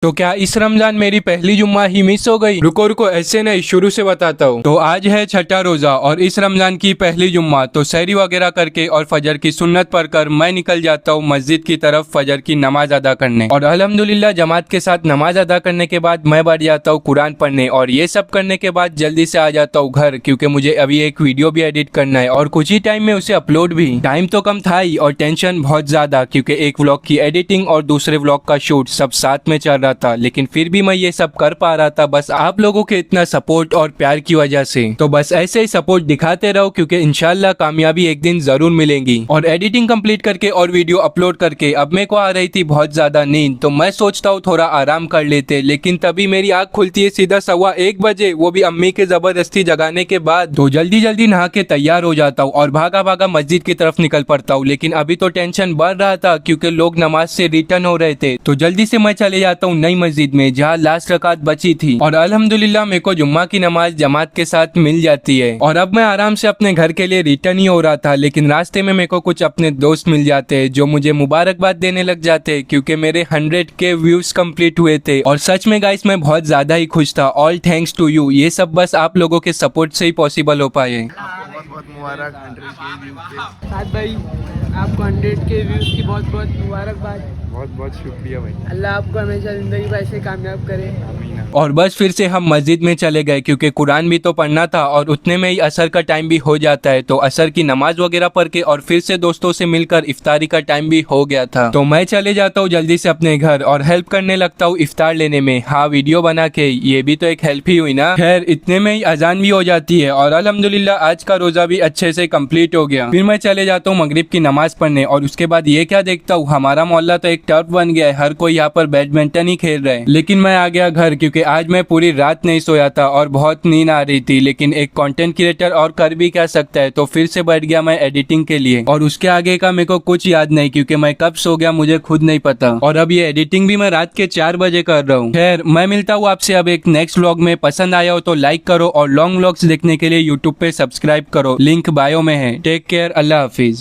तो क्या इस रमजान मेरी पहली जुम्मा ही मिस हो गई? रुको रुको, ऐसे नहीं, शुरू से बताता हूँ। तो आज है छठा रोजा और इस रमजान की पहली जुम्मा। तो सहरी वगैरह करके और फजर की सुन्नत पढ़कर मैं निकल जाता हूँ मस्जिद की तरफ फजर की नमाज अदा करने। और अल्हम्दुलिल्लाह जमात के साथ नमाज अदा करने के बाद मैं बैठ जाता हूँ कुरान पढ़ने। और ये सब करने के बाद जल्दी से आ जाता हूँ घर, क्योंकि मुझे अभी एक वीडियो भी एडिट करना है और कुछ ही टाइम में उसे अपलोड भी। टाइम तो कम था ही और टेंशन बहुत ज्यादा, क्योंकि एक व्लॉग की एडिटिंग और दूसरे व्लॉग का शूट सब साथ में चल रहा था। लेकिन फिर भी मैं ये सब कर पा रहा था बस आप लोगों के इतना सपोर्ट और प्यार की वजह से। तो बस ऐसे ही सपोर्ट दिखाते रहो, क्योंकि इंशाल्लाह कामयाबी एक दिन जरूर मिलेगी। और एडिटिंग कंप्लीट करके और वीडियो अपलोड करके अब मेरे को आ रही थी बहुत ज्यादा नींद, तो मैं सोचता हूँ थोड़ा आराम कर लेते। लेकिन तभी मेरी आंख खुलती है सीधा 1:15 बजे, वो भी अम्मी के जबरदस्ती जगाने के बाद। तो जल्दी जल्दी नहा के तैयार हो जाता हूँ और भागा भागा मस्जिद की तरफ निकल पड़ता हूँ। लेकिन अभी तो टेंशन बढ़ रहा था, क्योंकि लोग नमाज से रिटर्न हो रहे थे। तो जल्दी से मैं चले जाता हूँ नई मस्जिद में, जहाँ लास्ट रकात बची थी। और अल्हम्दुलिल्लाह मेरे को जुम्मा की नमाज जमात के साथ मिल जाती है। और अब मैं आराम से अपने घर के लिए रिटर्न ही हो रहा था, लेकिन रास्ते में मेरे को कुछ अपने दोस्त मिल जाते हैं जो मुझे मुबारकबाद देने लग जाते हैं, क्योंकि मेरे 100K व्यूज कंप्लीट हुए थे। और सच में गाइस मैं बहुत ज्यादा ही खुश था। ऑल थैंक्स टू यू, ये सब बस आप लोगों के सपोर्ट से ही पॉसिबल हो पाए। बहुत बहुत मुबारक 100K व्यूज पे। साथ भाई आपको 100K व्यूज की बहुत बहुत मुबारकबाद। बहुत बहुत शुक्रिया भाई। अल्लाह आपको हमेशा ज़िंदगी में ऐसे कामयाब करे। आमीन। और बस फिर से हम मस्जिद में चले गए, क्योंकि कुरान भी तो पढ़ना था और उतने में ही असर का टाइम भी हो जाता है। तो असर की नमाज वगैरह पढ़ के और फिर से दोस्तों से मिलकर इफ्तारी का टाइम भी हो गया था। तो मैं चले जाता हूँ जल्दी से अपने घर और हेल्प करने लगता हूँ इफ्तार लेने में। हाँ, वीडियो बना के, ये भी तो एक हेल्प ही हुई ना। खैर इतने में ही अजान भी हो जाती है और अल्हम्दुलिल्लाह आज का रोजा भी अच्छे से कंप्लीट हो गया। फिर मैं चले जाता हूँ मगरिब की नमाज पढ़ने और उसके बाद ये क्या देखता हूँ, हमारा मोहल्ला तो एक टर्फ बन गया है, हर कोई यहाँ पर बैडमिंटन ही खेल रहे हैं। लेकिन मैं आ गया घर, क्योंकि आज मैं पूरी रात नहीं सोया था और बहुत नींद आ रही थी। लेकिन एक कंटेंट क्रिएटर और कर भी क्या सकता है, तो फिर से बैठ गया मैं एडिटिंग के लिए। और उसके आगे का मेरे को कुछ याद नहीं, क्योंकि मैं कब सो गया मुझे खुद नहीं पता। और अब ये एडिटिंग भी मैं रात के 4 बजे कर रहा हूँ। खैर मैं मिलता हूँ आपसे अब एक नेक्स्ट व्लॉग में। पसंद आया हो तो लाइक करो और लॉन्ग व्लॉग्स देखने के लिए यूट्यूब पे सब्सक्राइब करो, लिंक बायो में है। टेक केयर, अल्लाह हाफिज।